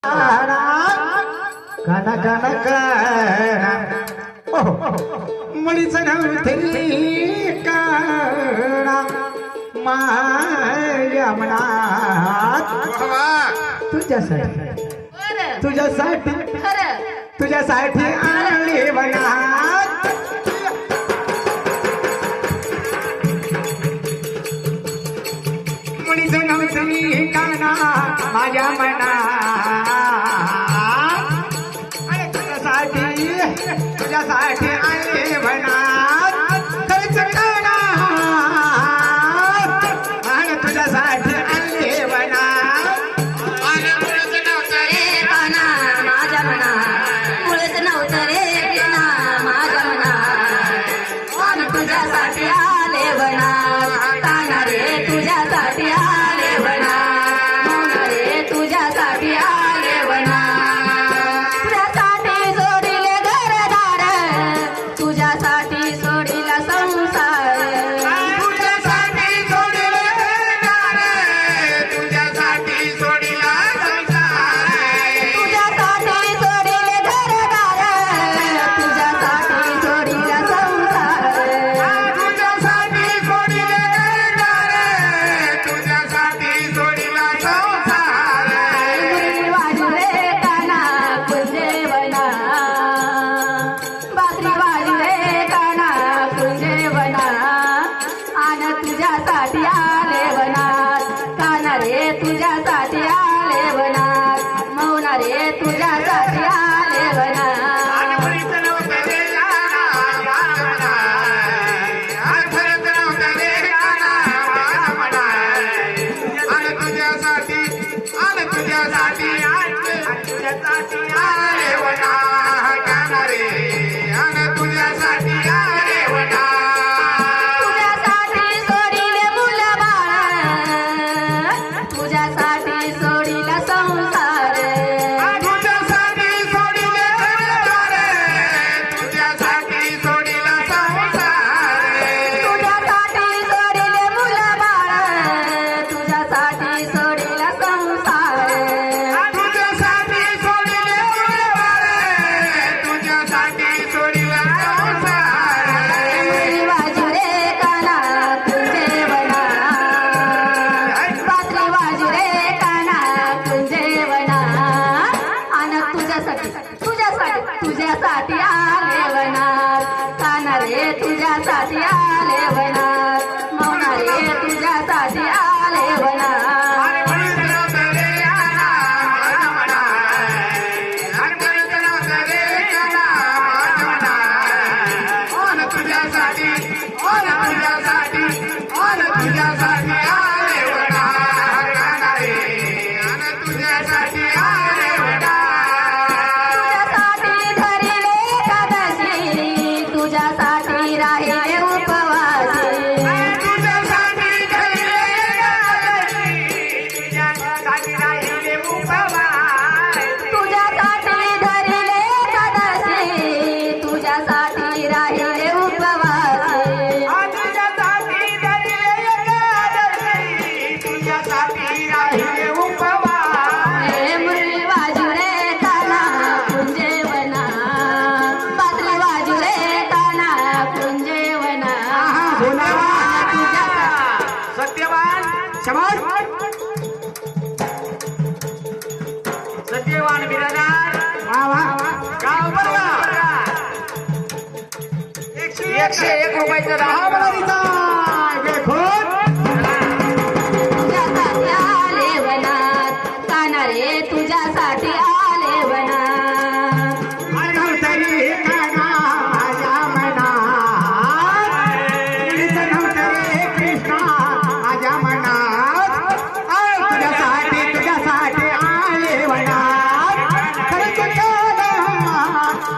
काना काना काना मणीच नव्हते काना माया मनात तुझ्यासाठी तुझ्यासाठी तुझ्यासाठी आले मनात मणीच नव्हते काना माझ्या मनात तुझ्यासाठी आले मनात खरंच काना आणि तुझ्यासाठी आले मनात मुळच नव्हतं रे काना माझ्या मनात मुळच नव्हतं रे कृष्णा माझ्या मनात आणि तुझ्यासाठी आले वनात काना रे तुझ्यासाठी आले वनात मौन रे तुझ्यासाठी आले वनात तुझ्यासाठी सोडिले घरदार तुझ्यासाठी सोडिला संसार तुझ्यासाठी सोडले दार तुझ्यासाठी सोडिला संसार तुझ्यासाठी सोडिले घरदार तुझ्यासाठी सोडिला संसार तुझ्यासाठी सोडिले दार तुझ्यासाठी सोडिला संसार मुरली वाजले काना कुंजेवना बासरी वाजले काना कुंजेवना आन तुझ्यासाठी आले वनात काना रे तुझ्यासाठी आले वनात मौन रे तुझ्यासाठी आले वनात तुझ्यासाठी सोडिले मुलं बाळ तुझ्यासाठी सोडिला संसार तुझ्यासाठी सोडिले दार तुझ्यासाठी सोडिला संसार तुझ्यासाठी सोडिले मुलं बाळ तुझ्यासाठी सोडिला संसार तुझ्यासाठी सोडिले बाळ तुझ्यासाठी सोडिला संसार मुरली वाजू रे काना कुंजेवना बासरी वाजू रे काना कुंजेवना आन तुझ्यासाठी तुझ्यासाठी आले वनात काना रे तुझ्यासाठी आले वनात मौन रे तुझ्यासाठी आले वनात तुझ्यासाठी धरिले एकादशी तुझ्यासाठी राहिले उपवासी तुझ्यासाठी धरिले एकादशी तुझ्यासाठी राहिले उपवासी हे मुरली वाजू रे काना कुंजेवना बासरी वाजू रे काना कुंजेवना सत्यवान समाज सत्यवान बिरादार गाव बरगा 101 रुपयाचा 10 बळीचा देखोन तुझ्यासाठी आले वनात काना रे तुझ्यासाठी आले वनात नव्हतरी काना माझ्या मनात नव्हतरी कृष्णा माझ्या मनात तुझ्यासाठी आले वनात खरंच काना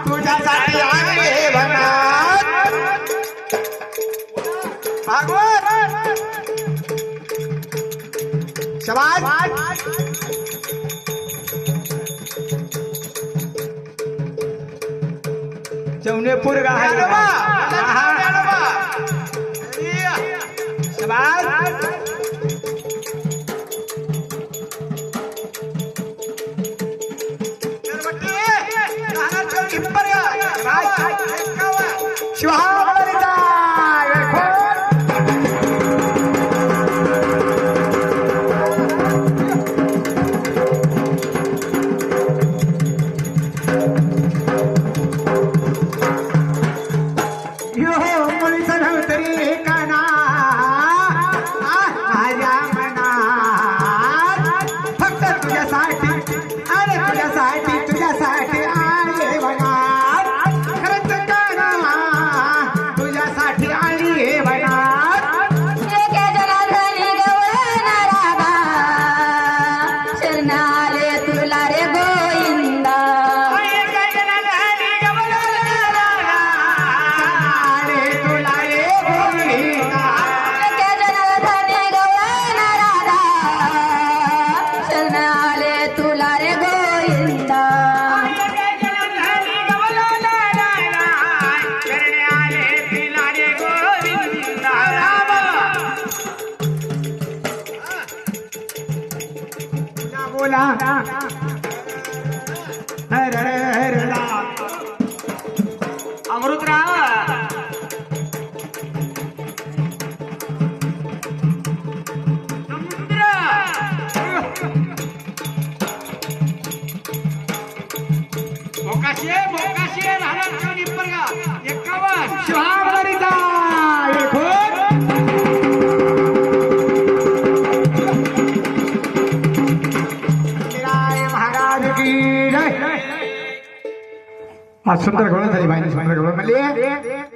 तुझ्यासाठी आले वनात भागवत शबाज जवनेपूर शबाज गोविंदा बोला हर हर अमृतराव शिवावरीचा महाराज की जय. आज सुंदर घोडा झाली बाई सुंदर घोडा म्हणली